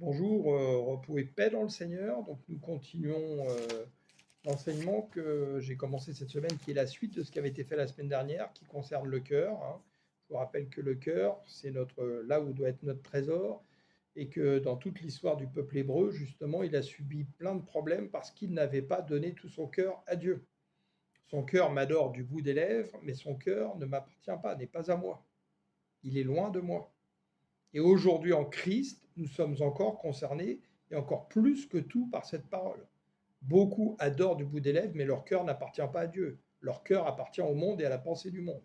Bonjour, repos et paix dans le Seigneur. Donc nous continuons l'enseignement que j'ai commencé cette semaine, qui est la suite de ce qui avait été fait la semaine dernière, qui concerne le cœur, hein. Je vous rappelle que le cœur, c'est là où doit être notre trésor, et que dans toute l'histoire du peuple hébreu, justement, il a subi plein de problèmes parce qu'il n'avait pas donné tout son cœur à Dieu. Son cœur m'adore du bout des lèvres, mais son cœur ne m'appartient pas, n'est pas à moi. Il est loin de moi. Et aujourd'hui, en Christ, nous sommes encore concernés, et encore plus que tout, par cette parole. Beaucoup adorent du bout des lèvres, mais leur cœur n'appartient pas à Dieu. Leur cœur appartient au monde et à la pensée du monde.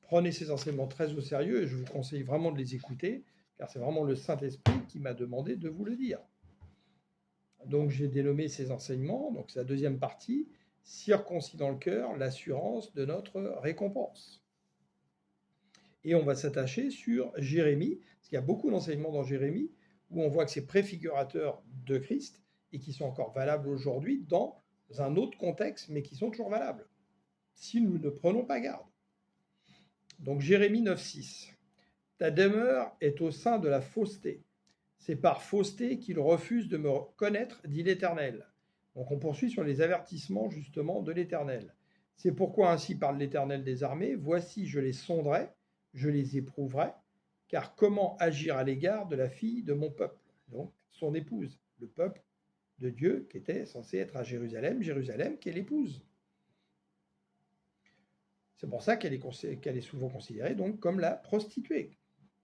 Prenez ces enseignements très au sérieux et je vous conseille vraiment de les écouter, car c'est vraiment le Saint-Esprit qui m'a demandé de vous le dire. Donc j'ai dénommé ces enseignements, donc c'est la deuxième partie, circoncis dans le cœur, l'assurance de notre récompense. Et on va s'attacher sur Jérémie, parce qu'il y a beaucoup d'enseignements dans Jérémie, où on voit que c'est préfigurateurs de Christ, et qui sont encore valables aujourd'hui dans un autre contexte, mais qui sont toujours valables, si nous ne prenons pas garde. Donc Jérémie 9,6. Ta demeure est au sein de la fausseté. C'est par fausseté qu'il refuse de me connaître, dit l'Éternel. Donc on poursuit sur les avertissements justement de l'Éternel. C'est pourquoi ainsi parle l'Éternel des armées, voici je les sonderai, je les éprouverai, car comment agir à l'égard de la fille de mon peuple, donc son épouse, le peuple de Dieu qui était censé être à Jérusalem, Jérusalem qui est l'épouse. C'est pour ça qu'elle est souvent considérée donc comme la prostituée,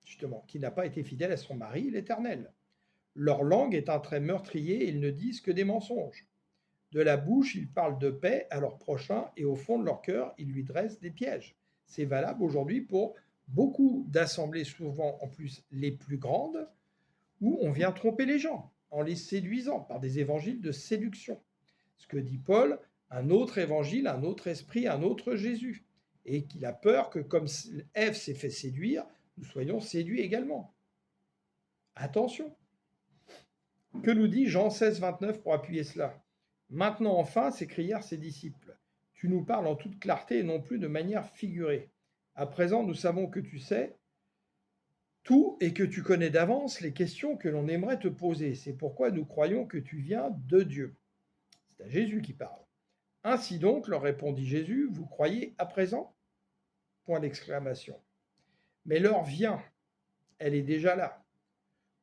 justement, qui n'a pas été fidèle à son mari, l'Éternel. Leur langue est un trait meurtrier et ils ne disent que des mensonges. De la bouche, ils parlent de paix à leur prochain et au fond de leur cœur, ils lui dressent des pièges. C'est valable aujourd'hui pour beaucoup d'assemblées, souvent en plus les plus grandes, où on vient tromper les gens en les séduisant par des évangiles de séduction. Ce que dit Paul, un autre évangile, un autre esprit, un autre Jésus. Et qu'il a peur que comme Ève s'est fait séduire, nous soyons séduits également. Attention. Que nous dit Jean 16, 29 pour appuyer cela? Maintenant enfin, s'écrièrent ses disciples, tu nous parles en toute clarté et non plus de manière figurée. À présent, nous savons que tu sais tout et que tu connais d'avance les questions que l'on aimerait te poser. C'est pourquoi nous croyons que tu viens de Dieu. C'est à Jésus qui parle. Ainsi donc, leur répondit Jésus, vous croyez à présent? Point d'exclamation. Mais l'heure vient, elle est déjà là,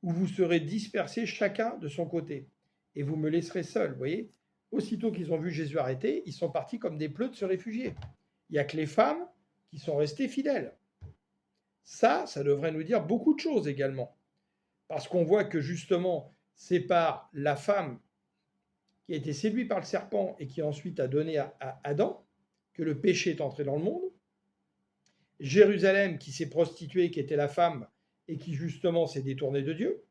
où vous serez dispersés chacun de son côté, et vous me laisserez seul, vous voyez? Aussitôt qu'ils ont vu Jésus arrêté, ils sont partis comme des pleutres se réfugier. Il n'y a que les femmes qui sont restées fidèles. Ça devrait nous dire beaucoup de choses également. Parce qu'on voit que justement, c'est par la femme qui a été séduite par le serpent et qui ensuite a donné à Adam que le péché est entré dans le monde. Jérusalem qui s'est prostituée, qui était la femme, et qui justement s'est détournée de Dieu.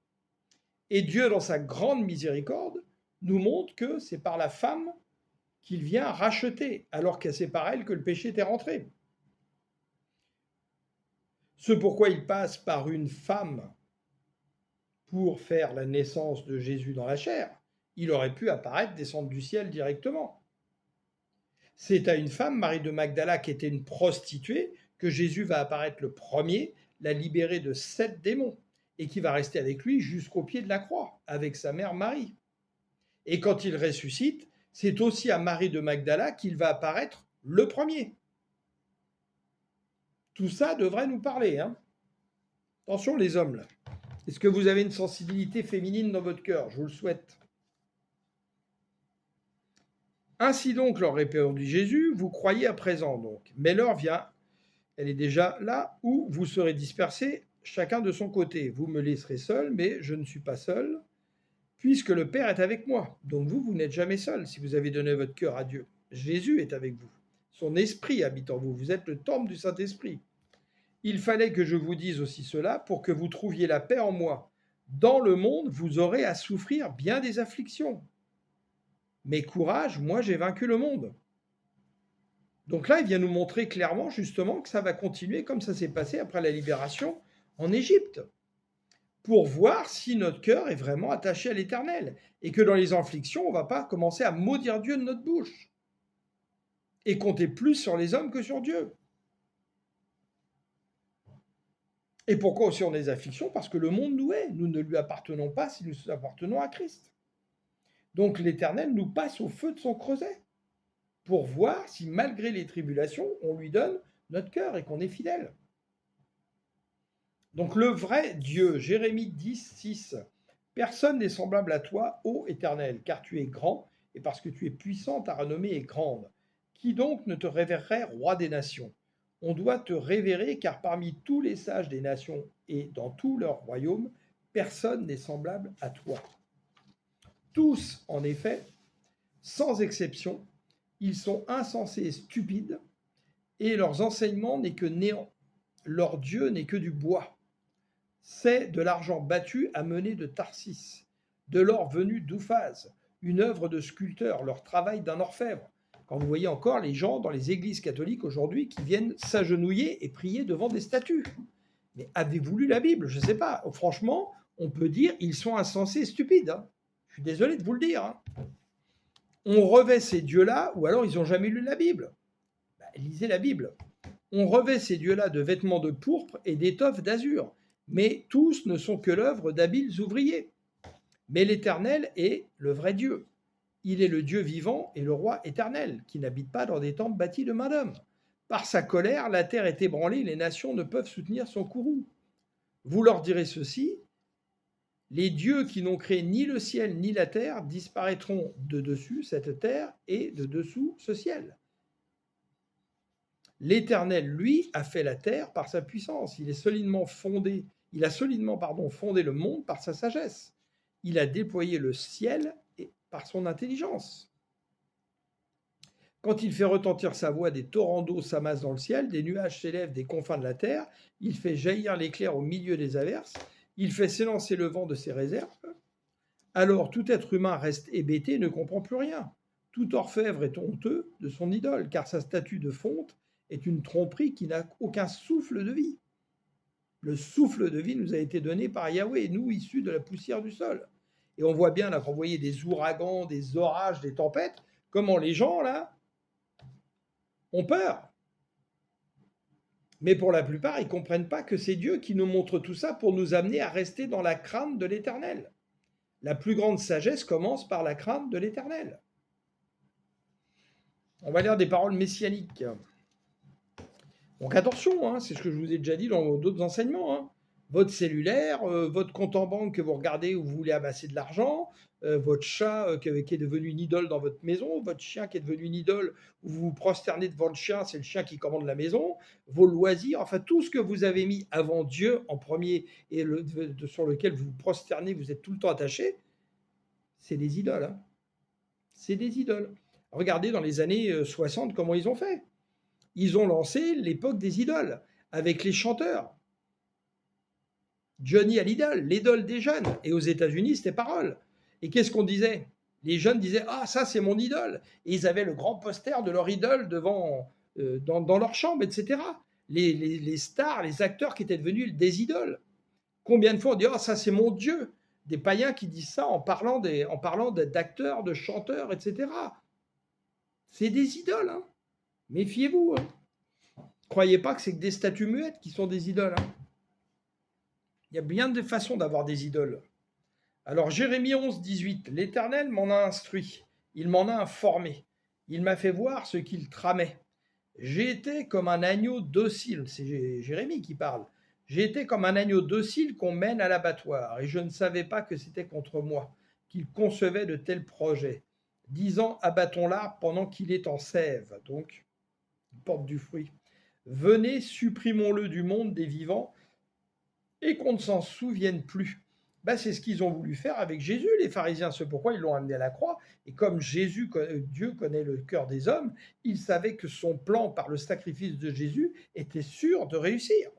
Et Dieu, dans sa grande miséricorde, nous montre que c'est par la femme qu'il vient racheter, alors que c'est par elle que le péché était rentré. Ce pourquoi il passe par une femme pour faire la naissance de Jésus dans la chair, il aurait pu apparaître, descendre du ciel directement. C'est à une femme, Marie de Magdala, qui était une prostituée, que Jésus va apparaître le premier, la libérer de 7 démons, et qui va rester avec lui jusqu'au pied de la croix, avec sa mère Marie. Et quand il ressuscite, c'est aussi à Marie de Magdala qu'il va apparaître le premier. Tout ça devrait nous parler, hein. Attention les hommes, là. Est-ce que vous avez une sensibilité féminine dans votre cœur? Je vous le souhaite. Ainsi donc, leur répondit Jésus, vous croyez à présent donc. Mais l'heure vient, elle est déjà là, où vous serez dispersés, chacun de son côté. Vous me laisserez seul, mais je ne suis pas seul, puisque le Père est avec moi. Donc vous n'êtes jamais seul si vous avez donné votre cœur à Dieu. Jésus est avec vous. Son esprit habite en vous. Vous êtes le temple du Saint-Esprit. Il fallait que je vous dise aussi cela pour que vous trouviez la paix en moi. Dans le monde, vous aurez à souffrir bien des afflictions. Mais courage, moi j'ai vaincu le monde. Donc là, il vient nous montrer clairement justement que ça va continuer comme ça s'est passé après la libération en Égypte, pour voir si notre cœur est vraiment attaché à l'Éternel, et que dans les afflictions, on ne va pas commencer à maudire Dieu de notre bouche, et compter plus sur les hommes que sur Dieu. Et pourquoi aussi on a des afflictions? Parce que le monde nous hait. Nous ne lui appartenons pas si nous appartenons à Christ. Donc l'Éternel nous passe au feu de son creuset pour voir si malgré les tribulations, on lui donne notre cœur et qu'on est fidèle. Donc le vrai Dieu, Jérémie 10, 6, personne n'est semblable à toi, ô Éternel, car tu es grand, et parce que tu es puissant, ta renommée est grande. Qui donc ne te révérerait, roi des nations? On doit te révérer, car parmi tous les sages des nations et dans tous leurs royaumes, personne n'est semblable à toi. Tous, en effet, sans exception, ils sont insensés et stupides, et leurs enseignements n'est que néant. Leur Dieu n'est que du bois. C'est de l'argent battu amené de Tarsis, de l'or venu d'Ouphaz, une œuvre de sculpteur, leur travail d'un orfèvre. Quand vous voyez encore les gens dans les églises catholiques aujourd'hui qui viennent s'agenouiller et prier devant des statues. Mais avez-vous lu la Bible? Je ne sais pas. Franchement, on peut dire ils sont insensés et stupides. Hein. Je suis désolé de vous le dire. Hein. On revêt ces dieux-là, ou alors ils n'ont jamais lu la Bible. Lisez la Bible. On revêt ces dieux-là de vêtements de pourpre et d'étoffes d'azur, mais tous ne sont que l'œuvre d'habiles ouvriers. Mais l'Éternel est le vrai Dieu. Il est le Dieu vivant et le roi éternel, qui n'habite pas dans des temples bâtis de main d'homme. Par sa colère, la terre est ébranlée, les nations ne peuvent soutenir son courroux. Vous leur direz ceci, les dieux qui n'ont créé ni le ciel ni la terre disparaîtront de dessus cette terre et de dessous ce ciel. L'Éternel, lui, a fait la terre par sa puissance. Il a solidement fondé le monde par sa sagesse. Il a déployé le ciel par son intelligence. Quand il fait retentir sa voix, des torrents d'eau s'amassent dans le ciel, des nuages s'élèvent des confins de la terre, il fait jaillir l'éclair au milieu des averses, il fait s'élancer le vent de ses réserves. Alors tout être humain reste hébété et ne comprend plus rien. Tout orfèvre est honteux de son idole, car sa statue de fonte est une tromperie qui n'a aucun souffle de vie. Le souffle de vie nous a été donné par Yahweh, nous issus de la poussière du sol. Et on voit bien là, quand vous voyez des ouragans, des orages, des tempêtes, comment les gens là ont peur. Mais pour la plupart, ils ne comprennent pas que c'est Dieu qui nous montre tout ça pour nous amener à rester dans la crainte de l'Éternel. La plus grande sagesse commence par la crainte de l'Éternel. On va lire des paroles messianiques. Donc attention, hein, c'est ce que je vous ai déjà dit dans d'autres enseignements. Hein. Votre cellulaire, votre compte en banque que vous regardez où vous voulez amasser de l'argent, votre chat qui est devenu une idole dans votre maison, votre chien qui est devenu une idole, où vous vous prosternez devant le chien, c'est le chien qui commande la maison, vos loisirs, enfin tout ce que vous avez mis avant Dieu en premier et sur lequel vous vous prosternez, vous êtes tout le temps attaché, c'est des idoles. Hein. C'est des idoles. Regardez dans les années 60 comment ils ont fait. Ils ont lancé l'époque des idoles, avec les chanteurs. Johnny Hallyday, l'idole des jeunes. Et aux États-Unis, c'était parole. Et qu'est-ce qu'on disait? Les jeunes disaient « Ah, ça, c'est mon idole !» Et ils avaient le grand poster de leur idole dans leur chambre, etc. Les stars, les acteurs qui étaient devenus des idoles. Combien de fois on dit « Ah, ça, c'est mon Dieu !» Des païens qui disent ça en parlant d'acteurs, de chanteurs, etc. C'est des idoles, hein. Méfiez-vous. Hein. Croyez pas que c'est que des statues muettes qui sont des idoles. Hein. Il y a bien des façons d'avoir des idoles. Alors Jérémie 11, 18. L'Éternel m'en a instruit, il m'en a informé, il m'a fait voir ce qu'il tramait. J'ai été comme un agneau docile, c'est Jérémie qui parle. J'ai été comme un agneau docile qu'on mène à l'abattoir, et je ne savais pas que c'était contre moi qu'il concevait de tels projets, disant abattons l'arbre pendant qu'il est en sève, donc il porte du fruit. Venez, supprimons-le du monde des vivants, et qu'on ne s'en souvienne plus. C'est ce qu'ils ont voulu faire avec Jésus, les pharisiens. C'est pourquoi ils l'ont amené à la croix. Et comme Dieu connaît le cœur des hommes, il savait que son plan par le sacrifice de Jésus était sûr de réussir.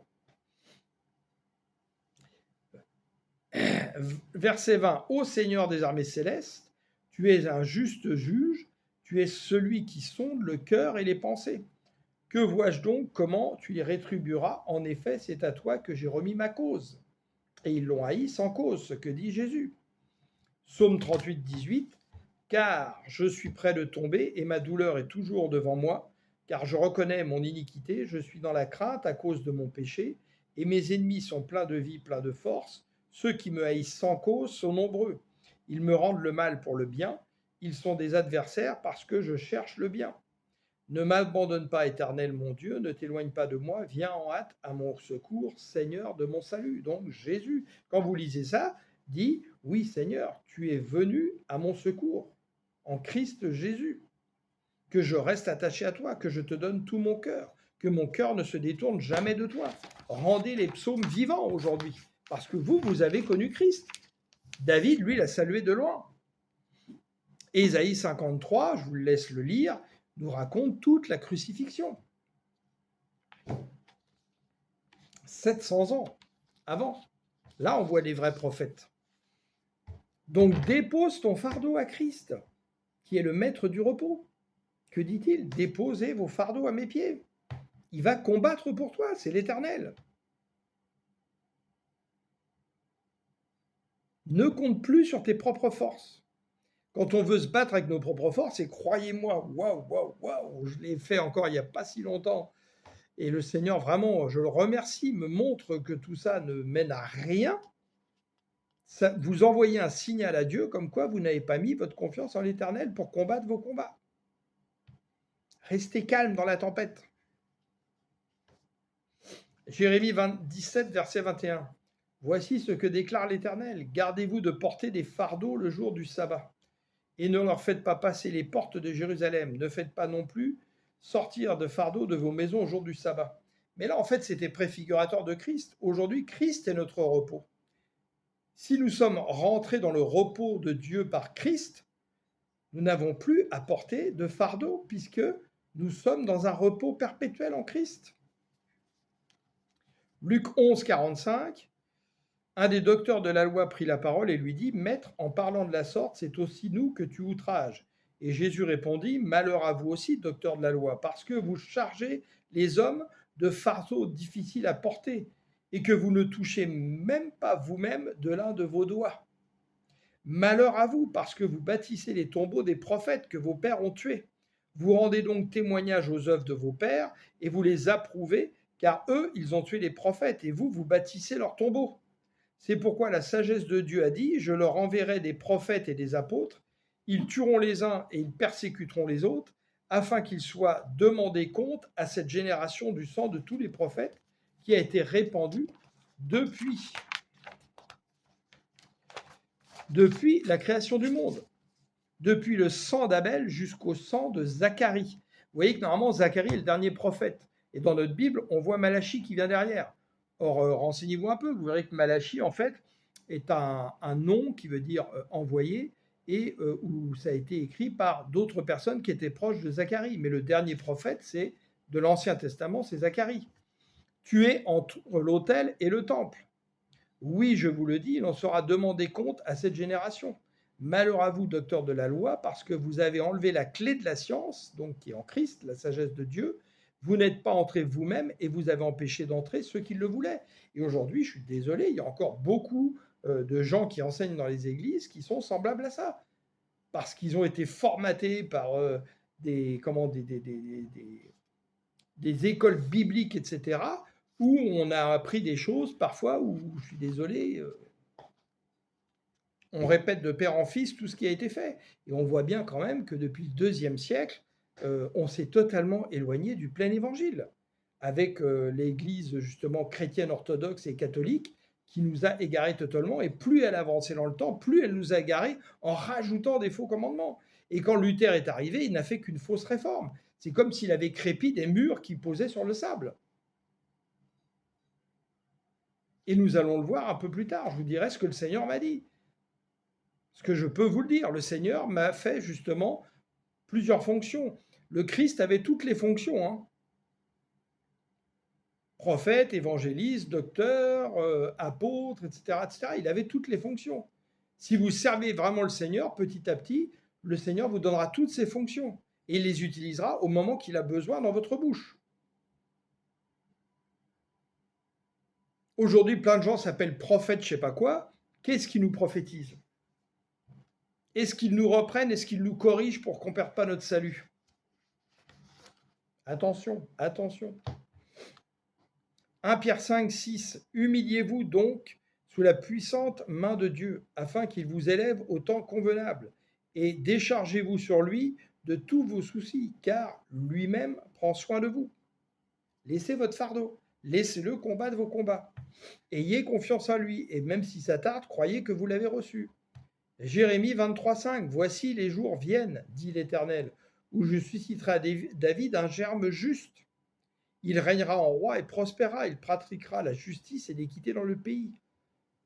Verset 20. Ô Seigneur des armées célestes, tu es un juste juge, tu es celui qui sonde le cœur et les pensées. Que vois-je donc? Comment tu les rétribueras? En effet, c'est à toi que j'ai remis ma cause. Et ils l'ont haï sans cause, ce que dit Jésus. Psaume 38, 18. Car je suis près de tomber et ma douleur est toujours devant moi, car je reconnais mon iniquité, je suis dans la crainte à cause de mon péché, et mes ennemis sont pleins de vie, pleins de force. Ceux qui me haïssent sans cause sont nombreux. Ils me rendent le mal pour le bien. Ils sont des adversaires parce que je cherche le bien. Ne m'abandonne pas, Éternel mon Dieu, ne t'éloigne pas de moi, viens en hâte à mon secours, Seigneur de mon salut. Donc Jésus, quand vous lisez ça, dit, oui Seigneur, tu es venu à mon secours, en Christ Jésus, que je reste attaché à toi, que je te donne tout mon cœur, que mon cœur ne se détourne jamais de toi. Rendez les psaumes vivants aujourd'hui, parce que vous avez connu Christ. David, lui, l'a salué de loin. Ésaïe 53, je vous laisse le lire, nous raconte toute la crucifixion. 700 ans avant. Là, on voit les vrais prophètes. Donc, dépose ton fardeau à Christ, qui est le maître du repos. Que dit-il? Déposez vos fardeaux à mes pieds. Il va combattre pour toi, c'est l'Éternel. Ne compte plus sur tes propres forces. Quand on veut se battre avec nos propres forces, et croyez-moi, waouh, je l'ai fait encore il n'y a pas si longtemps, et le Seigneur, vraiment, je le remercie, me montre que tout ça ne mène à rien. Ça, vous envoyez un signal à Dieu comme quoi vous n'avez pas mis votre confiance en l'Éternel pour combattre vos combats. Restez calme dans la tempête. Jérémie 17, verset 21. Voici ce que déclare l'Éternel. Gardez-vous de porter des fardeaux le jour du sabbat. Et ne leur faites pas passer les portes de Jérusalem. Ne faites pas non plus sortir de fardeaux de vos maisons au jour du sabbat. Mais là, en fait, c'était préfigurateur de Christ. Aujourd'hui, Christ est notre repos. Si nous sommes rentrés dans le repos de Dieu par Christ, nous n'avons plus à porter de fardeau puisque nous sommes dans un repos perpétuel en Christ. Luc 11, 45, un des docteurs de la loi prit la parole et lui dit « Maître, en parlant de la sorte, c'est aussi nous que tu outrages. » Et Jésus répondit « Malheur à vous aussi, docteurs de la loi, parce que vous chargez les hommes de fardeaux difficiles à porter et que vous ne touchez même pas vous-même de l'un de vos doigts. Malheur à vous, parce que vous bâtissez les tombeaux des prophètes que vos pères ont tués. Vous rendez donc témoignage aux œuvres de vos pères et vous les approuvez, car eux, ils ont tué les prophètes et vous, vous bâtissez leurs tombeaux. C'est pourquoi la sagesse de Dieu a dit, je leur enverrai des prophètes et des apôtres, ils tueront les uns et ils persécuteront les autres, afin qu'ils soient demandés compte à cette génération du sang de tous les prophètes qui a été répandu depuis la création du monde, depuis le sang d'Abel jusqu'au sang de Zacharie. Vous voyez que normalement, Zacharie est le dernier prophète. Et dans notre Bible, on voit Malachie qui vient derrière. Or, renseignez-vous un peu, vous verrez que Malachie, en fait, est un nom qui veut dire envoyé, et où ça a été écrit par d'autres personnes qui étaient proches de Zacharie. Mais le dernier prophète, c'est de l'Ancien Testament, c'est Zacharie. Tué entre l'autel et le temple. Oui, je vous le dis, il en sera demandé compte à cette génération. Malheur à vous, docteurs de la loi, parce que vous avez enlevé la clé de la science, donc qui est en Christ, la sagesse de Dieu. Vous n'êtes pas entrés vous-même et vous avez empêché d'entrer ceux qui le voulaient. Et aujourd'hui, je suis désolé, il y a encore beaucoup de gens qui enseignent dans les églises qui sont semblables à ça. Parce qu'ils ont été formatés par des écoles bibliques, etc., où on a appris des choses parfois où, je suis désolé, on répète de père en fils tout ce qui a été fait. Et on voit bien quand même que depuis le IIe siècle, on s'est totalement éloigné du plein évangile, avec l'Église justement chrétienne orthodoxe et catholique, qui nous a égarés totalement, et plus elle avançait dans le temps, plus elle nous a égarés en rajoutant des faux commandements. Et quand Luther est arrivé, il n'a fait qu'une fausse réforme. C'est comme s'il avait crépi des murs qui posaient sur le sable. Et nous allons le voir un peu plus tard. Je vous dirai ce que le Seigneur m'a dit. Ce que je peux vous le dire, le Seigneur m'a fait justement plusieurs fonctions. Le Christ avait toutes les fonctions. Hein. Prophète, évangéliste, docteur, apôtre, etc., etc. Il avait toutes les fonctions. Si vous servez vraiment le Seigneur, petit à petit, le Seigneur vous donnera toutes ses fonctions. Et il les utilisera au moment qu'il a besoin dans votre bouche. Aujourd'hui, plein de gens s'appellent prophètes, je ne sais pas quoi. Qu'est-ce qu'ils nous prophétisent? Est-ce qu'ils nous reprennent? Est-ce qu'ils nous corrigent pour qu'on ne perde pas notre salut? Attention, attention. 1 Pierre 5, 6. Humiliez-vous donc sous la puissante main de Dieu, afin qu'il vous élève au temps convenable, et déchargez-vous sur lui de tous vos soucis, car lui-même prend soin de vous. Laissez votre fardeau, laissez-le combattre vos combats. Ayez confiance en lui, et même si ça tarde, croyez que vous l'avez reçu. Jérémie 23, 5. Voici les jours viennent, dit l'Éternel, où je susciterai à David un germe juste. Il régnera en roi et prospérera, il pratiquera la justice et l'équité dans le pays.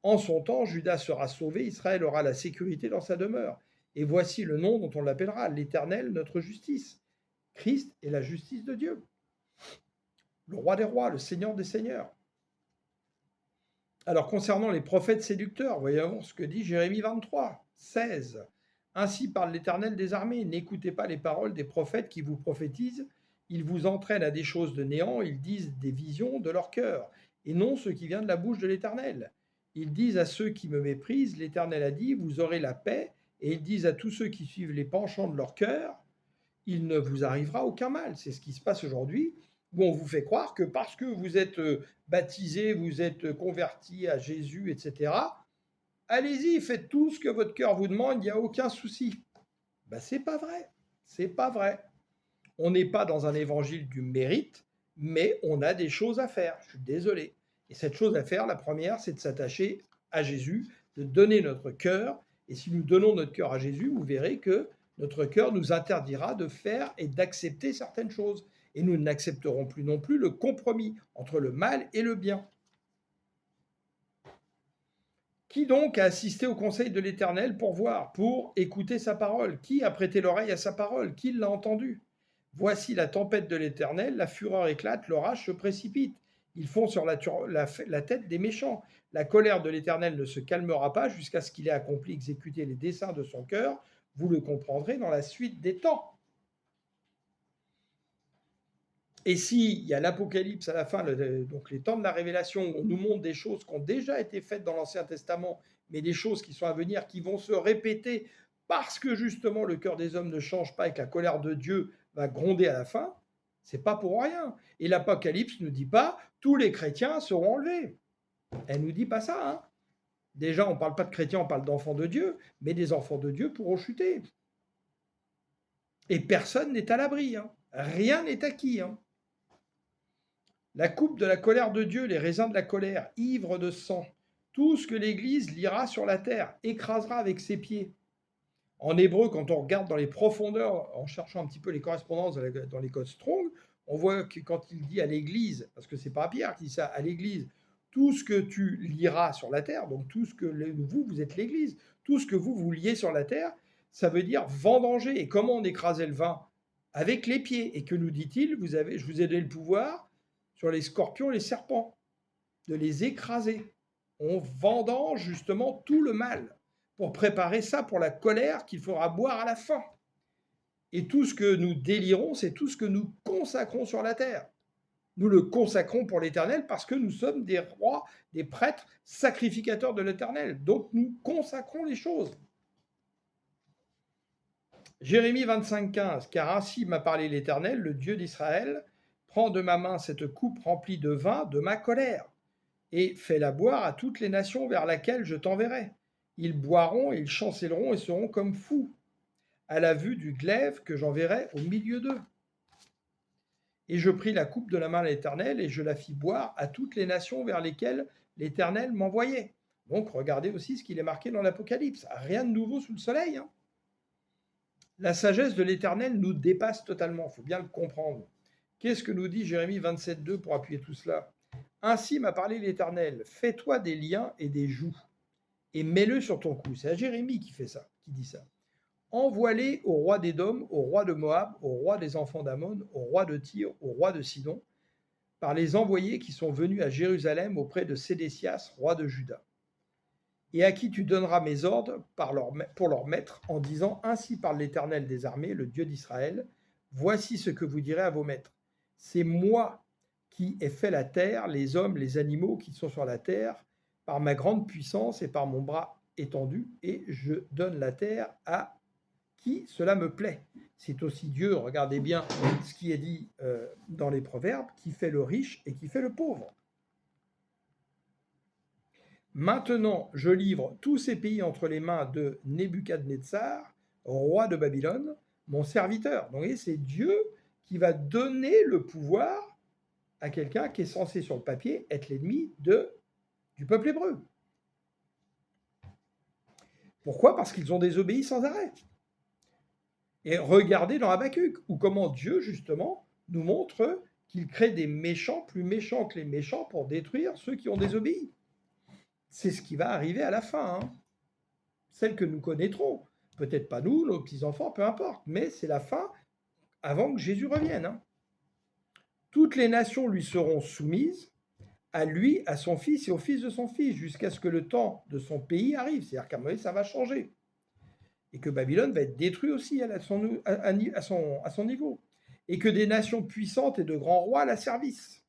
En son temps, Juda sera sauvé, Israël aura la sécurité dans sa demeure. Et voici le nom dont on l'appellera, l'Éternel, notre justice. Christ est la justice de Dieu. Le roi des rois, le Seigneur des seigneurs. Alors, concernant les prophètes séducteurs, voyons ce que dit Jérémie 23, 16. Ainsi parle l'Éternel des armées, n'écoutez pas les paroles des prophètes qui vous prophétisent, ils vous entraînent à des choses de néant, ils disent des visions de leur cœur, et non ce qui vient de la bouche de l'Éternel. Ils disent à ceux qui me méprisent, l'Éternel a dit, vous aurez la paix, et ils disent à tous ceux qui suivent les penchants de leur cœur, il ne vous arrivera aucun mal. C'est ce qui se passe aujourd'hui, où on vous fait croire que parce que vous êtes baptisé, vous êtes converti à Jésus, etc., allez-y, faites tout ce que votre cœur vous demande, il n'y a aucun souci. Ben, c'est pas vrai. C'est pas vrai. On n'est pas dans un évangile du mérite, mais on a des choses à faire. Je suis désolé. Et cette chose à faire, la première, c'est de s'attacher à Jésus, de donner notre cœur. Et si nous donnons notre cœur à Jésus, vous verrez que notre cœur nous interdira de faire et d'accepter certaines choses. Et nous n'accepterons plus non plus le compromis entre le mal et le bien. Qui donc a assisté au conseil de l'Éternel pour voir, pour écouter sa parole? Qui a prêté l'oreille à sa parole? Qui l'a entendu? Voici la tempête de l'Éternel, la fureur éclate, l'orage se précipite. Ils font sur la tête des méchants. La colère de l'Éternel ne se calmera pas jusqu'à ce qu'il ait accompli, exécuté les desseins de son cœur. Vous le comprendrez dans la suite des temps. Et s'il y a l'Apocalypse à la fin, donc les temps de la révélation, où on nous montre des choses qui ont déjà été faites dans l'Ancien Testament, mais des choses qui sont à venir, qui vont se répéter parce que justement le cœur des hommes ne change pas et que la colère de Dieu va gronder à la fin, c'est pas pour rien. Et l'Apocalypse ne dit pas tous les chrétiens seront enlevés. Elle nous dit pas ça. Hein. Déjà, on ne parle pas de chrétiens, on parle d'enfants de Dieu, mais des enfants de Dieu pourront chuter. Et personne n'est à l'abri. Hein. Rien n'est acquis. Hein. La coupe de la colère de Dieu, les raisins de la colère, ivres de sang, tout ce que l'Église lira sur la terre, écrasera avec ses pieds. En hébreu, quand on regarde dans les profondeurs, en cherchant un petit peu les correspondances dans les codes Strong, on voit que quand il dit à l'Église, parce que c'est pas Pierre qui dit ça, à l'Église, tout ce que tu liras sur la terre, donc tout ce que vous êtes l'Église, tout ce que vous liez sur la terre, ça veut dire vendanger. Et comment on écrasait le vin? Avec les pieds. Et que nous dit-il? Je vous ai donné le pouvoir sur les scorpions et les serpents, de les écraser. On vendange justement tout le mal pour préparer ça pour la colère qu'il faudra boire à la fin. Et tout ce que nous délirons, c'est tout ce que nous consacrons sur la terre. Nous le consacrons pour l'Éternel parce que nous sommes des rois, des prêtres, sacrificateurs de l'Éternel. Donc nous consacrons les choses. Jérémie 25, 15. Car ainsi m'a parlé l'Éternel, le Dieu d'Israël, prends de ma main cette coupe remplie de vin de ma colère, et fais-la boire à toutes les nations vers laquelle je t'enverrai. Ils boiront, et ils chancelleront et seront comme fous, à la vue du glaive que j'enverrai au milieu d'eux. Et je pris la coupe de la main de l'Éternel, et je la fis boire à toutes les nations vers lesquelles l'Éternel m'envoyait. Donc regardez aussi ce qu'il est marqué dans l'Apocalypse. Rien de nouveau sous le soleil. Hein. La sagesse de l'Éternel nous dépasse totalement, il faut bien le comprendre. Qu'est-ce que nous dit Jérémie 27, 2 pour appuyer tout cela? Ainsi m'a parlé l'Éternel, fais-toi des liens et des jougs, et mets-le sur ton cou. C'est à Jérémie qui fait ça, qui dit ça. Envoie-les au roi d'Édom, au roi de Moab, au roi des enfants d'Ammon, au roi de Tyr, au roi de Sidon, par les envoyés qui sont venus à Jérusalem auprès de Sédécias, roi de Juda, et à qui tu donneras mes ordres pour leur maître, en disant, ainsi parle l'Éternel des armées, le Dieu d'Israël, voici ce que vous direz à vos maîtres. C'est moi qui ai fait la terre, les hommes, les animaux qui sont sur la terre, par ma grande puissance et par mon bras étendu, et je donne la terre à qui cela me plaît. C'est aussi Dieu, regardez bien ce qui est dit dans les Proverbes, qui fait le riche et qui fait le pauvre. Maintenant, je livre tous ces pays entre les mains de Nebuchadnezzar, roi de Babylone, mon serviteur. Donc, vous voyez, c'est Dieu qui va donner le pouvoir à quelqu'un qui est censé, sur le papier, être l'ennemi du peuple hébreu. Pourquoi? Parce qu'ils ont désobéi sans arrêt. Et regardez dans Habakkuk, où comment Dieu, justement, nous montre qu'il crée des méchants plus méchants que les méchants pour détruire ceux qui ont désobéi. C'est ce qui va arriver à la fin, hein. Celle que nous connaîtrons. Peut-être pas nous, nos petits-enfants, peu importe, mais c'est la fin avant que Jésus revienne, hein. Toutes les nations lui seront soumises, à lui, à son fils et au fils de son fils, jusqu'à ce que le temps de son pays arrive. C'est-à-dire qu'à un moment donné, ça va changer. Et que Babylone va être détruite aussi à son niveau. Et que des nations puissantes et de grands rois la servissent.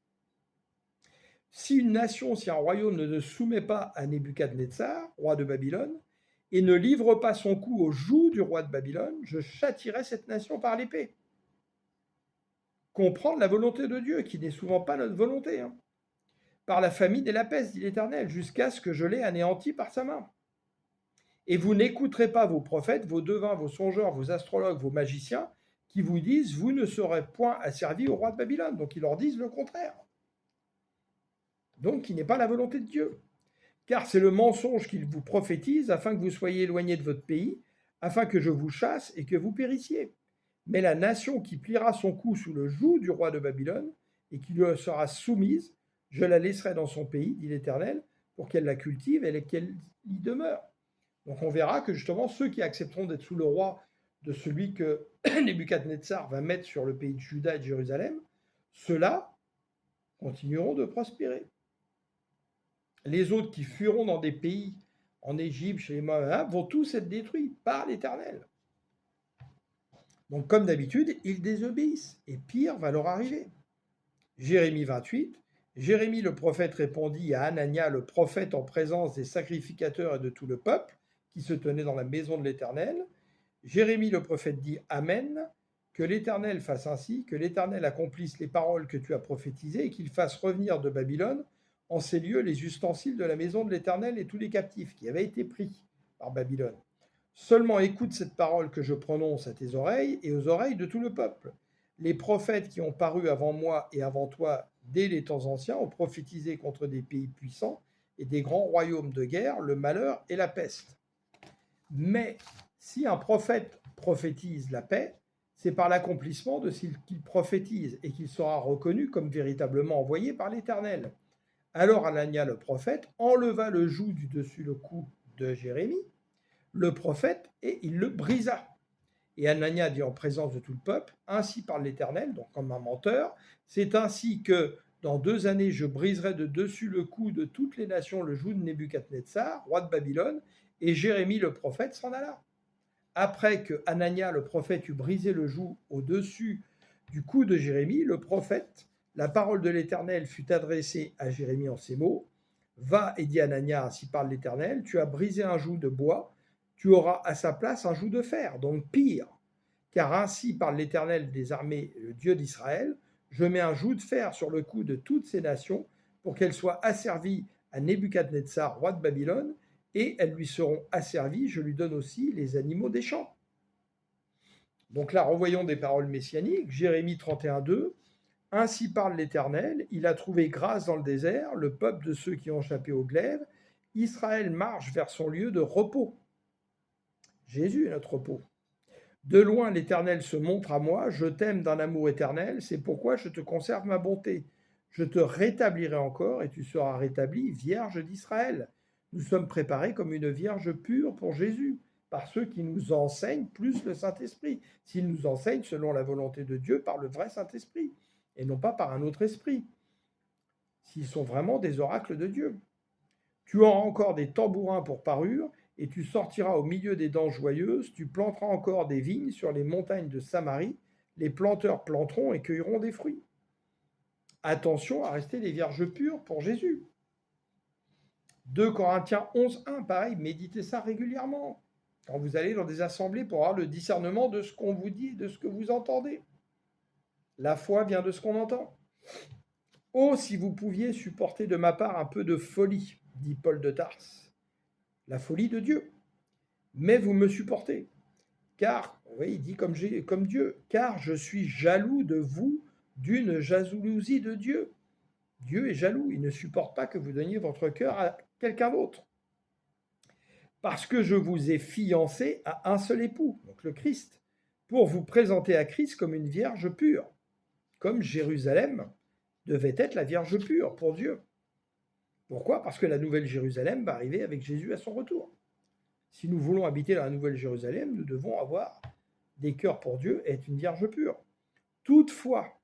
Si une nation, si un royaume ne se soumet pas à Nebuchadnezzar, roi de Babylone, et ne livre pas son coup au joug du roi de Babylone, je châtierai cette nation par l'épée. Comprendre la volonté de Dieu, qui n'est souvent pas notre volonté, hein. Par la famine et la peste, dit l'Éternel, jusqu'à ce que je l'ai anéanti par sa main. Et vous n'écouterez pas vos prophètes, vos devins, vos songeurs, vos astrologues, vos magiciens, qui vous disent, vous ne serez point asservis au roi de Babylone. Donc ils leur disent le contraire. Donc qui n'est pas la volonté de Dieu. Car c'est le mensonge qu'ils vous prophétisent, afin que vous soyez éloignés de votre pays, afin que je vous chasse et que vous périssiez. Mais la nation qui pliera son cou sous le joug du roi de Babylone, et qui lui sera soumise, je la laisserai dans son pays, dit l'Éternel, pour qu'elle la cultive et qu'elle y demeure. Donc on verra que justement ceux qui accepteront d'être sous le roi de celui que Nebuchadnezzar va mettre sur le pays de Juda et de Jérusalem, ceux-là continueront de prospérer. Les autres qui fuiront dans des pays, en Égypte, chez les Moabites, vont tous être détruits par l'Éternel. Donc comme d'habitude, ils désobéissent, et pire va leur arriver. Jérémie 28, Jérémie le prophète répondit à Hanania le prophète en présence des sacrificateurs et de tout le peuple qui se tenait dans la maison de l'Éternel. Jérémie le prophète dit Amen, que l'Éternel fasse ainsi, que l'Éternel accomplisse les paroles que tu as prophétisées et qu'il fasse revenir de Babylone en ces lieux les ustensiles de la maison de l'Éternel et tous les captifs qui avaient été pris par Babylone. Seulement écoute cette parole que je prononce à tes oreilles et aux oreilles de tout le peuple. Les prophètes qui ont paru avant moi et avant toi dès les temps anciens ont prophétisé contre des pays puissants et des grands royaumes de guerre, le malheur et la peste. Mais si un prophète prophétise la paix, c'est par l'accomplissement de ce qu'il prophétise et qu'il sera reconnu comme véritablement envoyé par l'Éternel. Alors Hanania le prophète enleva le joug du dessus le cou de Jérémie, le prophète, et il le brisa. Et Hanania dit en présence de tout le peuple, ainsi parle l'Éternel, donc comme un menteur, c'est ainsi que dans 2 années je briserai de dessus le cou de toutes les nations le joug de Nebuchadnezzar, roi de Babylone, et Jérémie le prophète s'en alla. Après que Hanania le prophète eut brisé le joug au-dessus du cou de Jérémie, le prophète, la parole de l'Éternel fut adressée à Jérémie en ces mots. Va, et dit Hanania, ainsi parle l'Éternel, tu as brisé un joug de bois, tu auras à sa place un joug de fer, donc pire. Car ainsi parle l'Éternel des armées, le Dieu d'Israël, je mets un joug de fer sur le cou de toutes ces nations pour qu'elles soient asservies à Nebuchadnezzar, roi de Babylone, et elles lui seront asservies, je lui donne aussi les animaux des champs. Donc là, revoyons des paroles messianiques, Jérémie 31,2. Ainsi parle l'Éternel, il a trouvé grâce dans le désert, le peuple de ceux qui ont échappé au glaive, Israël marche vers son lieu de repos. Jésus est notre repos. De loin, l'Éternel se montre à moi, je t'aime d'un amour éternel, c'est pourquoi je te conserve ma bonté. Je te rétablirai encore et tu seras rétabli, vierge d'Israël. Nous sommes préparés comme une vierge pure pour Jésus, par ceux qui nous enseignent plus le Saint-Esprit, s'ils nous enseignent selon la volonté de Dieu par le vrai Saint-Esprit, et non pas par un autre esprit, s'ils sont vraiment des oracles de Dieu. Tu auras encore des tambourins pour parure, et tu sortiras au milieu des danses joyeuses, tu planteras encore des vignes sur les montagnes de Samarie, les planteurs planteront et cueilleront des fruits. Attention à rester des vierges pures pour Jésus. 2 Corinthiens 11,1, pareil, méditez ça régulièrement. Quand vous allez dans des assemblées pour avoir le discernement de ce qu'on vous dit et de ce que vous entendez. La foi vient de ce qu'on entend. Oh, si vous pouviez supporter de ma part un peu de folie, dit Paul de Tarse, la folie de Dieu. Mais vous me supportez, car, oui, il dit comme Dieu, car je suis jaloux de vous d'une jalousie de Dieu. Dieu est jaloux, il ne supporte pas que vous donniez votre cœur à quelqu'un d'autre. Parce que je vous ai fiancé à un seul époux, donc le Christ, pour vous présenter à Christ comme une vierge pure, comme Jérusalem devait être la vierge pure pour Dieu. Pourquoi? Parce que la nouvelle Jérusalem va arriver avec Jésus à son retour. Si nous voulons habiter dans la nouvelle Jérusalem, nous devons avoir des cœurs pour Dieu et être une vierge pure. Toutefois,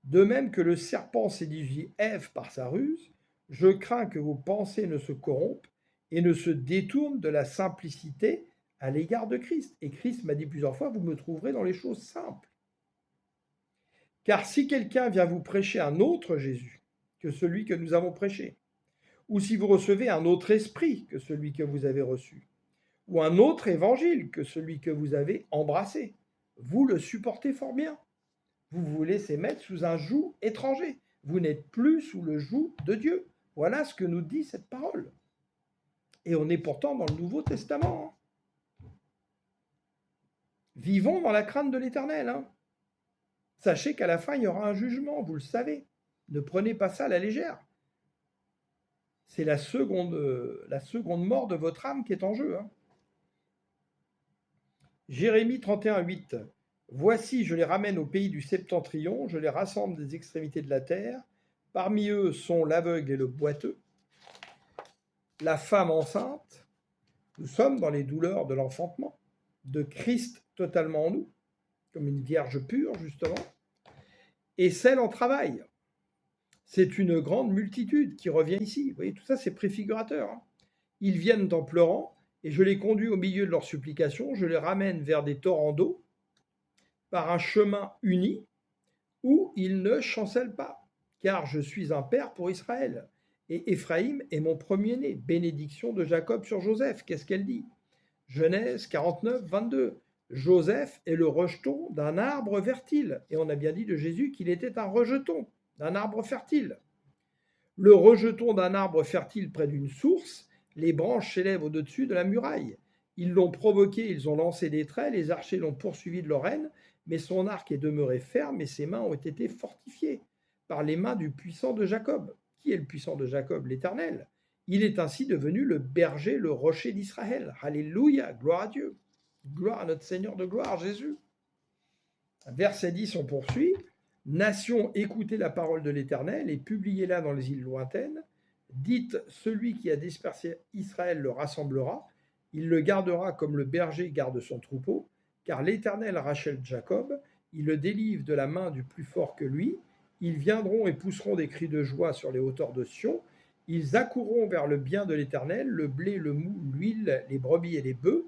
de même que le serpent séduisit Ève par sa ruse, je crains que vos pensées ne se corrompent et ne se détournent de la simplicité à l'égard de Christ. Et Christ m'a dit plusieurs fois, vous me trouverez dans les choses simples. Car si quelqu'un vient vous prêcher un autre Jésus que celui que nous avons prêché, ou si vous recevez un autre esprit que celui que vous avez reçu, ou un autre évangile que celui que vous avez embrassé, vous le supportez fort bien. Vous vous laissez mettre sous un joug étranger. Vous n'êtes plus sous le joug de Dieu. Voilà ce que nous dit cette parole. Et on est pourtant dans le Nouveau Testament. Vivons dans la crainte de l'Éternel. Sachez qu'à la fin, il y aura un jugement, vous le savez. Ne prenez pas ça à la légère. C'est la seconde mort de votre âme qui est en jeu. Jérémie 31:8. Voici, je les ramène au pays du septentrion, je les rassemble des extrémités de la terre. Parmi eux sont l'aveugle et le boiteux, la femme enceinte. Nous sommes dans les douleurs de l'enfantement, de Christ totalement en nous, comme une vierge pure, justement, et celle en travail. C'est une grande multitude qui revient ici. Vous voyez, tout ça, c'est préfigurateur. Ils viennent en pleurant, et je les conduis au milieu de leurs supplications, je les ramène vers des torrents d'eau, par un chemin uni, où ils ne chancellent pas, car je suis un père pour Israël, et Éphraïm est mon premier-né. Bénédiction de Jacob sur Joseph. Qu'est-ce qu'elle dit? Genèse 49:22. Joseph est le rejeton d'un arbre fertile. Et on a bien dit de Jésus qu'il était un rejeton d'un arbre fertile. Le rejeton d'un arbre fertile près d'une source, les branches s'élèvent au-dessus de la muraille. Ils l'ont provoqué, ils ont lancé des traits, les archers l'ont poursuivi de leur haine, mais son arc est demeuré ferme et ses mains ont été fortifiées par les mains du puissant de Jacob. Qui est le puissant de Jacob? L'Éternel. Il est ainsi devenu le berger, le rocher d'Israël. Alléluia, gloire à Dieu. Gloire à notre Seigneur de gloire, Jésus. Verset 10, on poursuit. Nation, écoutez la parole de l'Éternel et publiez-la dans les îles lointaines. Dites, celui qui a dispersé Israël le rassemblera. Il le gardera comme le berger garde son troupeau. Car l'Éternel rachète Jacob. Il le délivre de la main du plus fort que lui. Ils viendront et pousseront des cris de joie sur les hauteurs de Sion. Ils accourront vers le bien de l'Éternel, le blé, le mou, l'huile, les brebis et les bœufs.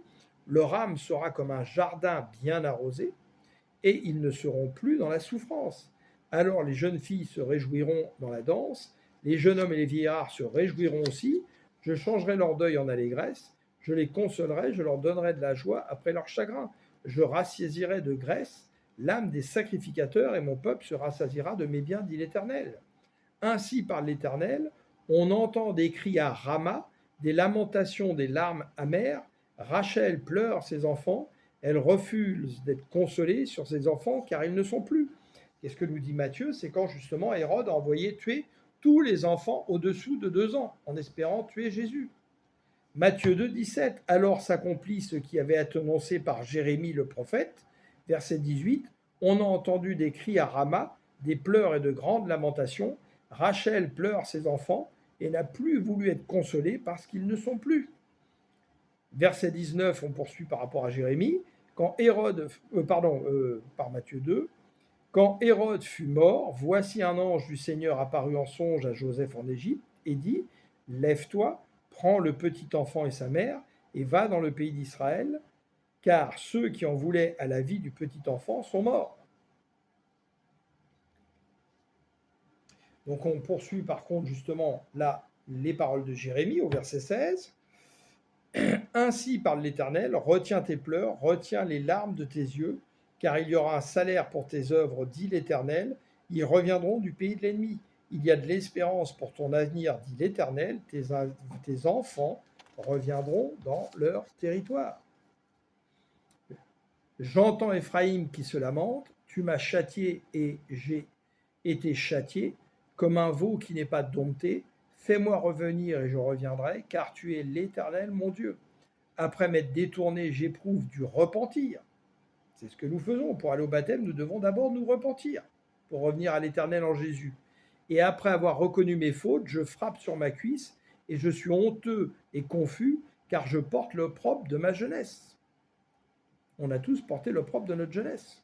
Leur âme sera comme un jardin bien arrosé, et ils ne seront plus dans la souffrance. Alors les jeunes filles se réjouiront dans la danse, les jeunes hommes et les vieillards se réjouiront aussi. Je changerai leur deuil en allégresse, je les consolerai, je leur donnerai de la joie après leur chagrin. Je rassasirai de graisse l'âme des sacrificateurs, et mon peuple se rassasiera de mes biens, dit l'Éternel. Ainsi parle l'Éternel, on entend des cris à Rama, des lamentations, des larmes amères. Rachel pleure ses enfants, elle refuse d'être consolée sur ses enfants car ils ne sont plus. Et ce que nous dit Matthieu, c'est quand justement Hérode a envoyé tuer tous les enfants au-dessous de 2 ans, en espérant tuer Jésus. Matthieu 2:17, alors s'accomplit ce qui avait été annoncé par Jérémie le prophète. Verset 18, on a entendu des cris à Rama, des pleurs et de grandes lamentations. Rachel pleure ses enfants et n'a plus voulu être consolée parce qu'ils ne sont plus. Verset 19, on poursuit par rapport à Jérémie. Par Matthieu 2, quand Hérode fut mort, voici un ange du Seigneur apparut en songe à Joseph en Égypte et dit, lève-toi, prends le petit enfant et sa mère et va dans le pays d'Israël, car ceux qui en voulaient à la vie du petit enfant sont morts. Donc on poursuit par contre justement là les paroles de Jérémie au verset 16. Ainsi parle l'Éternel, retiens tes pleurs, retiens les larmes de tes yeux, car il y aura un salaire pour tes œuvres, dit l'Éternel. Ils reviendront du pays de l'ennemi. Il y a de l'espérance pour ton avenir, dit l'Éternel. Tes enfants reviendront dans leur territoire. J'entends Éphraïm qui se lamente. Tu m'as châtié et j'ai été châtié, comme un veau qui n'est pas dompté. Fais-moi revenir et je reviendrai, car tu es l'Éternel, mon Dieu. Après m'être détourné, j'éprouve du repentir. C'est ce que nous faisons. Pour aller au baptême, nous devons d'abord nous repentir, pour revenir à l'Éternel en Jésus. Et après avoir reconnu mes fautes, je frappe sur ma cuisse, et je suis honteux et confus, car je porte l'opprobre de ma jeunesse. On a tous porté l'opprobre de notre jeunesse.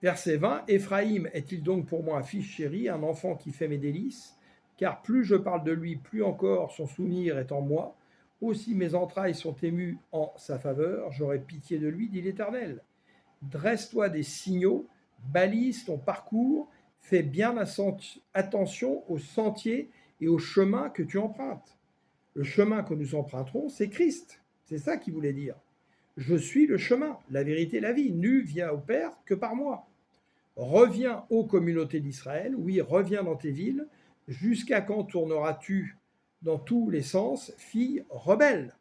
Verset 20, Éphraïm est-il donc pour moi un fils chéri, un enfant qui fait mes délices? Car plus je parle de lui, plus encore son souvenir est en moi. Aussi mes entrailles sont émues en sa faveur. J'aurai pitié de lui, dit l'Éternel. Dresse-toi des signaux, balise ton parcours, fais bien attention aux sentiers et aux chemins que tu empruntes. Le chemin que nous emprunterons, c'est Christ. C'est ça qu'il voulait dire. Je suis le chemin, la vérité, la vie. Nul vient au Père que par moi. Reviens aux communautés d'Israël, oui, reviens dans tes villes. Jusqu'à quand tourneras-tu dans tous les sens, fille rebelle?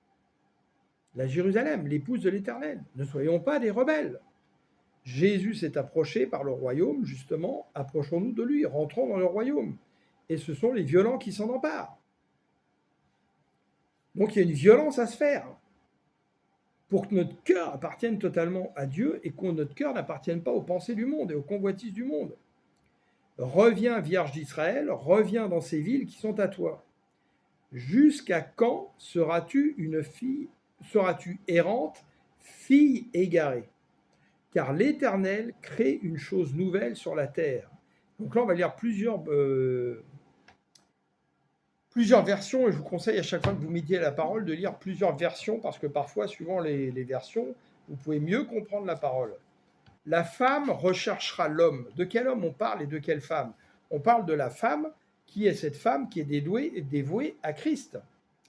La Jérusalem, l'épouse de l'Éternel. Ne soyons pas des rebelles. Jésus s'est approché par le royaume, justement, approchons-nous de lui, rentrons dans le royaume. Et ce sont les violents qui s'en emparent. Donc il y a une violence à se faire pour que notre cœur appartienne totalement à Dieu et que notre cœur n'appartienne pas aux pensées du monde et aux convoitises du monde. Reviens, Vierge d'Israël, reviens dans ces villes qui sont à toi. Jusqu'à quand seras-tu errante, fille égarée? Car l'Éternel crée une chose nouvelle sur la terre. Donc là, on va lire plusieurs versions, et je vous conseille à chaque fois que vous médiez la parole de lire plusieurs versions, parce que parfois, suivant les versions, vous pouvez mieux comprendre la parole. La femme recherchera l'homme. De quel homme on parle et de quelle femme? On parle de la femme qui est cette femme qui est dévouée à Christ,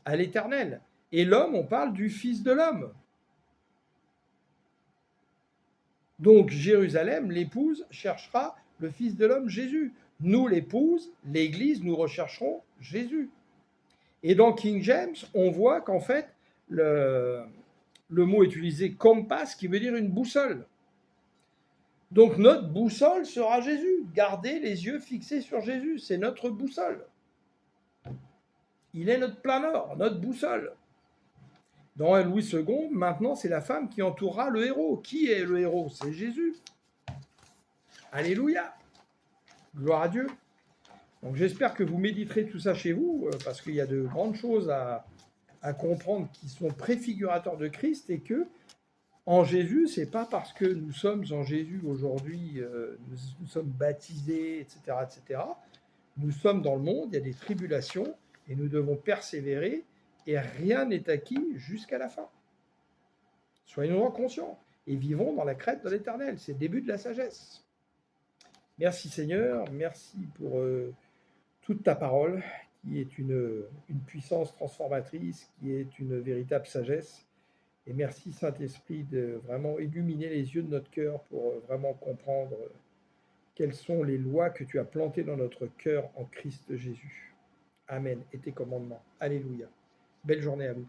à l'Éternel. Et l'homme, on parle du Fils de l'homme. Donc Jérusalem, l'épouse, cherchera le Fils de l'homme, Jésus. Nous, l'épouse, l'Église, nous rechercherons Jésus. Et dans King James, on voit qu'en fait, le mot utilisé compass, qui veut dire une boussole. Donc notre boussole sera Jésus. Gardez les yeux fixés sur Jésus, c'est notre boussole. Il est notre plein nord, notre boussole. Dans Louis II, maintenant, c'est la femme qui entourera le héros. Qui est le héros? C'est Jésus. Alléluia. Gloire à Dieu. Donc j'espère que vous méditerez tout ça chez vous, parce qu'il y a de grandes choses à comprendre qui sont préfigurateurs de Christ, et que en Jésus, c'est pas parce que nous sommes en Jésus aujourd'hui, nous sommes baptisés, etc., etc. Nous sommes dans le monde, il y a des tribulations, et nous devons persévérer, et rien n'est acquis jusqu'à la fin. Soyons-en conscients, et vivons dans la crête de l'Éternel. C'est le début de la sagesse. Merci Seigneur, merci pour toute ta parole, qui est une puissance transformatrice, qui est une véritable sagesse. Et merci Saint-Esprit de vraiment illuminer les yeux de notre cœur pour vraiment comprendre quelles sont les lois que tu as plantées dans notre cœur en Christ Jésus. Amen. Et tes commandements. Alléluia. Belle journée à vous.